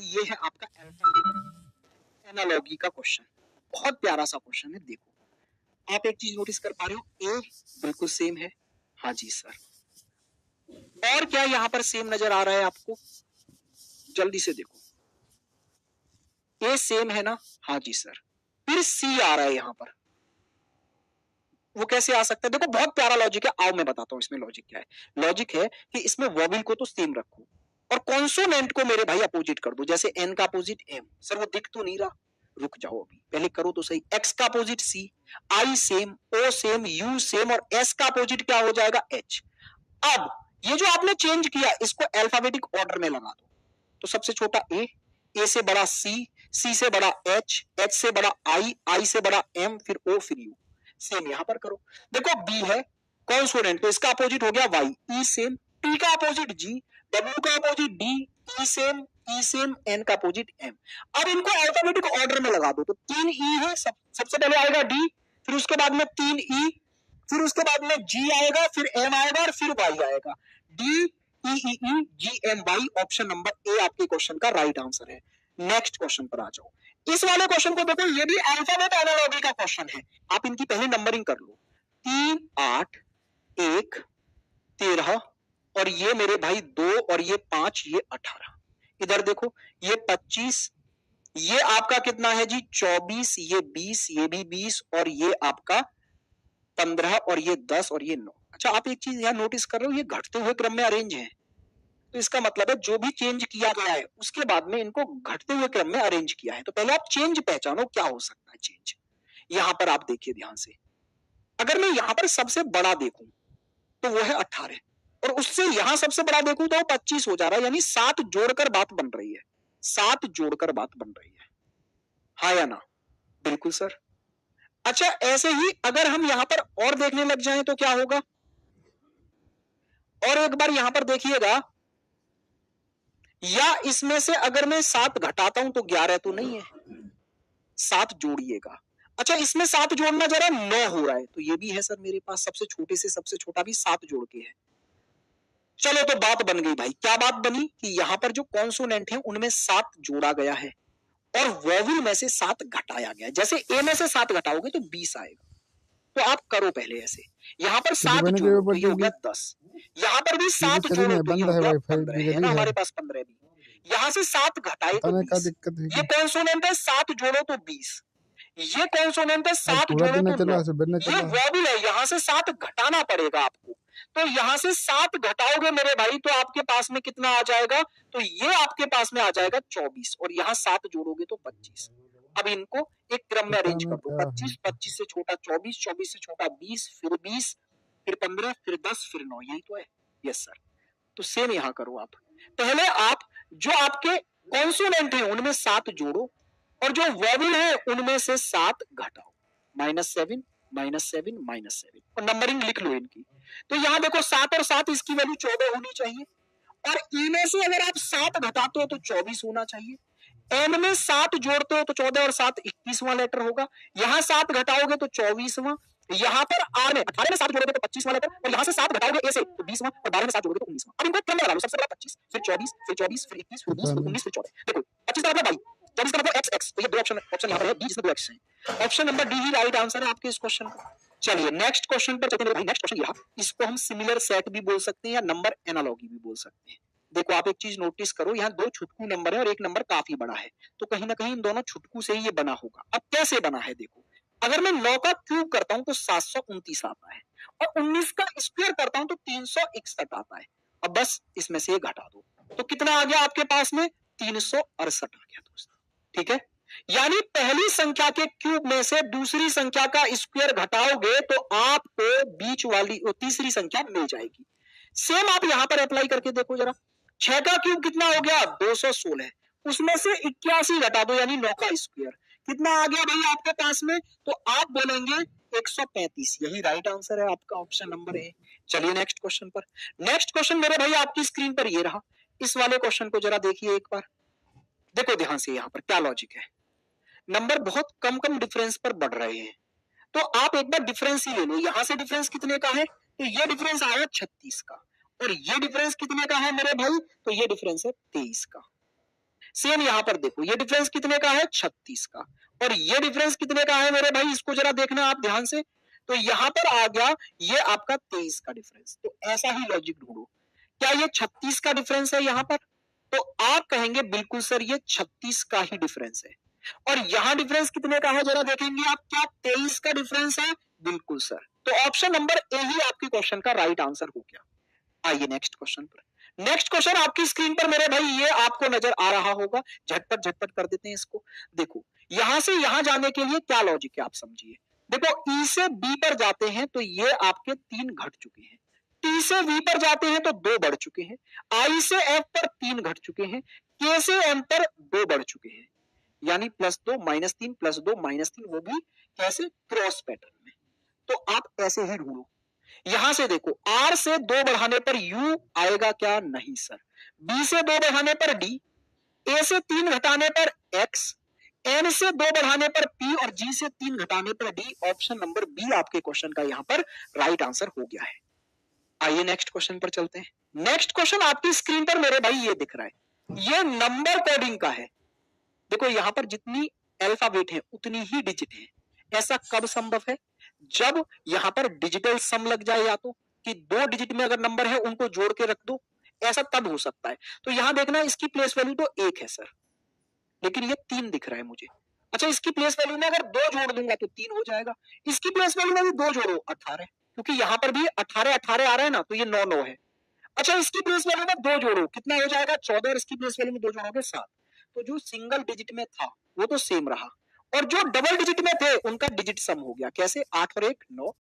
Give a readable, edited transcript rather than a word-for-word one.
ये है आपका अल्फाबेट एनालॉजी का क्वेश्चन। बहुत प्यारा सा क्वेश्चन है। देखो आप एक चीज नोटिस कर पा रहे हो, ए बिल्कुल सेम है। हाँ जी सर। और क्या यहाँ पर सेम नजर आ रहा है आपको? जल्दी से देखो, ए सेम है ना? हाँ जी सर। फिर सी आ रहा है यहाँ पर, वो कैसे आ सकता है? देखो बहुत प्यारा लॉजिक है, आओ मैं बताता हूं इसमें लॉजिक क्या है। लॉजिक है कि इसमें वॉवेल को तो सेम रखो और कॉन्सोनेंट को मेरे भाई अपोजिट कर दो। जैसे एन का अपोजिट एम, सर वो दिख तो नहीं रहा, रुक जाओ अभी पहले करो तो सही। एक्स का opposite C, I same, O same, U same, और एस का अपोजिट क्या हो जाएगा? एच। अब ये जो आपने चेंज किया इसको अल्फाबेटिक ऑर्डर में लगा दो। तो सबसे छोटा ए से बड़ा सी से बड़ा एच से बड़ा आई से बड़ा एम, फिर ओ, फिर यू। सेम यहां पर करो। देखो बी है कॉन्सोनेंट, तो इसका अपोजिट हो गया वाई, ई सेम, टी का अपोजिट जी, डब्ल्यू का अपोजिट डी, ई सेम, एन का अपोजिट एम। अब इनको अल्फाबेटिक ऑर्डर में लगा दो। तो 3 ई है, सबसे पहले आएगा डी, फिर उसके बाद में 3 ई, फिर उसके बाद में जी आएगा, फिर एम आएगा और फिर वाई आएगा। D E G M Y, option number A आपके क्वेश्चन का राइट आंसर है। नेक्स्ट क्वेश्चन पर आ जाओ। इस वाले क्वेश्चन को देखो, ये भी अल्फाबेट एनालॉजी का क्वेश्चन है। आप इनकी पहले नंबरिंग कर लो, 3 8 1 13, और ये मेरे भाई 2, और ये 5, ये 18। इधर देखो ये 25, ये आपका कितना है जी? 24, ये 20, ये भी 20, और ये आपका 15, और ये 10, और ये 9। अच्छा आप एक चीज यहां नोटिस कर रहे हो, ये घटते हुए क्रम में अरेंज है। तो इसका मतलब है जो भी चेंज किया गया है उसके बाद में इनको घटते हुए क्रम में अरेंज किया है। तो पहले आप चेंज पहचानो, क्या हो सकता है चेंज। यहां पर आप देखिए ध्यान से, अगर मैं यहां पर सबसे बड़ा देखूं तो वो है 18, और उससे यहां सबसे बड़ा देखूं तो 25 हो जा रहा है, यानी 7 जोड़कर बात बन रही है। 7 जोड़कर बात बन रही है, हाँ या ना? बिल्कुल सर। अच्छा ऐसे ही अगर हम यहां पर और देखने लग जाएं तो क्या होगा? और एक बार यहां पर देखिएगा, या इसमें से अगर मैं 7 घटाता हूं तो 11 तो नहीं है, 7 जोड़िएगा। अच्छा इसमें 7 जोड़ना जरा 9 हो रहा है, तो ये भी है सर मेरे पास, सबसे छोटे से सबसे छोटा भी 7 जोड़ के है। चलो तो बात बन गई भाई। क्या बात बनी? कि यहां पर जो कॉन्सोनेंट है उनमें 7 जोड़ा गया है और वॉवेल में से 7 घटाया गया है। जैसे ए में से 7 घटाओगे तो 20 आएगा। तो आप करो पहले ऐसे, यहां पर 7 जोड़ो तो ये हो गया 10, यहां पर भी 7 जोड़ो तो ये हो गया 15, है ना हमारे पास 15 भी। यहां से 7 घटाए तो 20, ये कॉन्सोनेंट है, 7 जोड़ो तो 20, ये कॉन्सोनेंट है, 7 जोड़ो तो 9, ये वॉवेल है, यहां से 7 घटाना पड़ेगा आपको। तो यहां से 7 घटाओगे मेरे भाई तो आपके पास में कितना आ जाएगा? तो ये आपके पास में आ जाएगा 24, और यहां 7 जोड़ोगे तो 25। अब इनको एक क्रम में अरेंज कर दो, 25, 25 से छोटा 24, 24 से छोटा 20, फिर 15, फिर 10, फिर 9, यही तो है। Yes sir. तो सेम यहां करो आप। पहले आप जो आपके कॉन्सोनेंट है उनमें 7 जोड़ो, और जो वॉवेल है उनमें से 7 घटाओ, -7, -7, -7, और नंबरिंग लिख लो इनकी। तो यहां देखो 7 और 7, इसकी वैल्यू 14 होनी चाहिए, और ई में से अगर आप 7 घटाते हो तो 24 होना चाहिए। एन में 7 जोड़ते हो तो 14 और 7 21वां लेटर होगा, यहां 7 घटाओगे तो 24वां, यहां पर आर में 18 में 7 जोड़ोगे तो 25वां लेटर, और यहां से 7 घटाओगे ए से तो 20वां, और 12 में 7 जोड़ोगे तो 19वां। अब इनको क्रम में लगा लो, सबसे पहले 25, फिर 24, फिर 24, फिर 21, फिर 20, फिर 19, फिर 14। देखो 25 का मतलब 22, 24 का मतलब x, तो ये दो ऑप्शन यहां पर है, डी जिसमें 2 x है। ऑप्शन नंबर डी ही राइट आंसर है आपके इस क्वेश्चन का। चलिए नेक्स्ट क्वेश्चन पर चलते हैं भाई। नेक्स्ट क्वेश्चन यह, इसको हम सिमिलर सेट भी बोल सकते हैं या नंबर एनालॉगी भी बोल सकते हैं। देखो आप एक चीज नोटिस करो, यहाँ 2 छुटकू नंबर है और एक नंबर काफी बड़ा है, तो कहीं ना कहीं इन दोनों छुटकू से ही ये बना होगा। अब कैसे बना है देखो, अगर मैं 9 का क्यूब करता हूं तो 729 आता है, और 19 का स्क्वायर करता हूं तो 361 आता है। अब बस इसमें से घटा दो तो कितना आ गया आपके पास में? 368 आ गया दोस्तों। ठीक है, यानी पहली संख्या के क्यूब में से दूसरी संख्या का स्क्वायर घटाओगे तो आपको बीच वाली तीसरी संख्या मिल जाएगी। सेम आप यहां पर अप्लाई करके देखो जरा, 6 का क्यूब कितना हो गया? 216, उसमें से 81 घटा दो यानी 9 का स्क्वायर, कितना आ गया भाई आपके पास में? तो आप बोलेंगे 135, यही राइट आंसर है आपका, ऑप्शन नंबर ए। चलिए नेक्स्ट क्वेश्चन पर। नेक्स्ट क्वेश्चन मेरे भाई आपकी स्क्रीन पर ये रहा, इस वाले क्वेश्चन को जरा देखिए एक बार, देखो ध्यान से यहाँ पर क्या लॉजिक है। नंबर बहुत कम कम डिफरेंस पर बढ़ रहे हैं, तो आप एक बार डिफरेंस ही ले लो। यहां से डिफरेंस कितने का है? तो ये डिफरेंस आया 36 का, और ये डिफरेंस कितने का है मेरे भाई? तो ये डिफरेंस है 23 का। सेम यहां पर देखो, ये डिफरेंस कितने का है? 36 का। और ये डिफरेंस कितने का है मेरे भाई? इसको जरा देखना आप ध्यान से। तो यहां पर आ गया ये आपका 23 का डिफरेंस। तो ऐसा ही लॉजिक ढूंढो, क्या ये 36 का डिफरेंस है यहां पर? तो आप कहेंगे बिल्कुल सर ये 36 का ही डिफरेंस है। और यहां डिफरेंस कितने का है जरा देखेंगे आप, क्या 23 का डिफरेंस है? बिल्कुल सर। तो ऑप्शन नंबर ए ही आपके क्वेश्चन का राइट आंसर हो गया। आइए नेक्स्ट क्वेश्चन पर। नेक्स्ट क्वेश्चन आपकी स्क्रीन पर मेरे भाई ये आपको नजर आ रहा होगा, झटपट झटपट कर देते हैं इसको। देखो यहां से यहां जाने के लिए क्या लॉजिक है आप समझिए। देखो ई से बी पर जाते हैं तो ये आपके 3 घट चुके हैं, टी से वी पर जाते हैं तो 2 बढ़ चुके हैं, आई से एफ पर 3 घट चुके हैं, के से एम पर 2 बढ़ चुके हैं, यानी +2 -3 +2 -3, वो भी कैसे? क्रॉस पैटर्न में। तो आप ऐसे ही ढूंढो। यहां से देखो R से 2 बढ़ाने पर U आएगा क्या? नहीं सर। B से 2 बढ़ाने पर D, A से 3 घटाने पर X, N से 2 बढ़ाने पर P और G से 3 घटाने पर D। ऑप्शन नंबर बी आपके क्वेश्चन का यहां पर राइट आंसर हो गया है। आइए नेक्स्ट क्वेश्चन पर चलते हैं। नेक्स्ट क्वेश्चन आपकी स्क्रीन पर मेरे भाई ये दिख रहा है, ये नंबर कोडिंग का है। देखो यहां पर जितनी अल्फाबेट है उतनी ही डिजिट है। ऐसा कब संभव है? जब यहां पर डिजिटल सम लग जाए, या तो कि 2 डिजिट में अगर नंबर है उनको जोड़ के रख दो, ऐसा तब हो सकता है। तो यहां देखना इसकी प्लेस वैल्यू तो 1 है सर, लेकिन ये 3 दिख रहा है मुझे। अच्छा इसकी प्लेस वैल्यू में अगर 2 जोड़ दूंगा तो 3 हो जाएगा। इसकी प्लेस वैल्यू में भी 2 जोड़ो 18, क्योंकि यहां पर भी 18 18 आ रहा है ना, तो ये 9 9 है। अच्छा इसकी प्लेस वैल्यू में 2 जोड़ो, कितना हो जाएगा? 14, और इसकी प्लेस वैल्यू में 2 जोड़ोगे 7। तो जो सिंगल डिजिट में था वो तो सेम रहा, और जो डबल डिजिट में थे उनका डिजिट सम हो गया। कैसे? 8 और 1 9।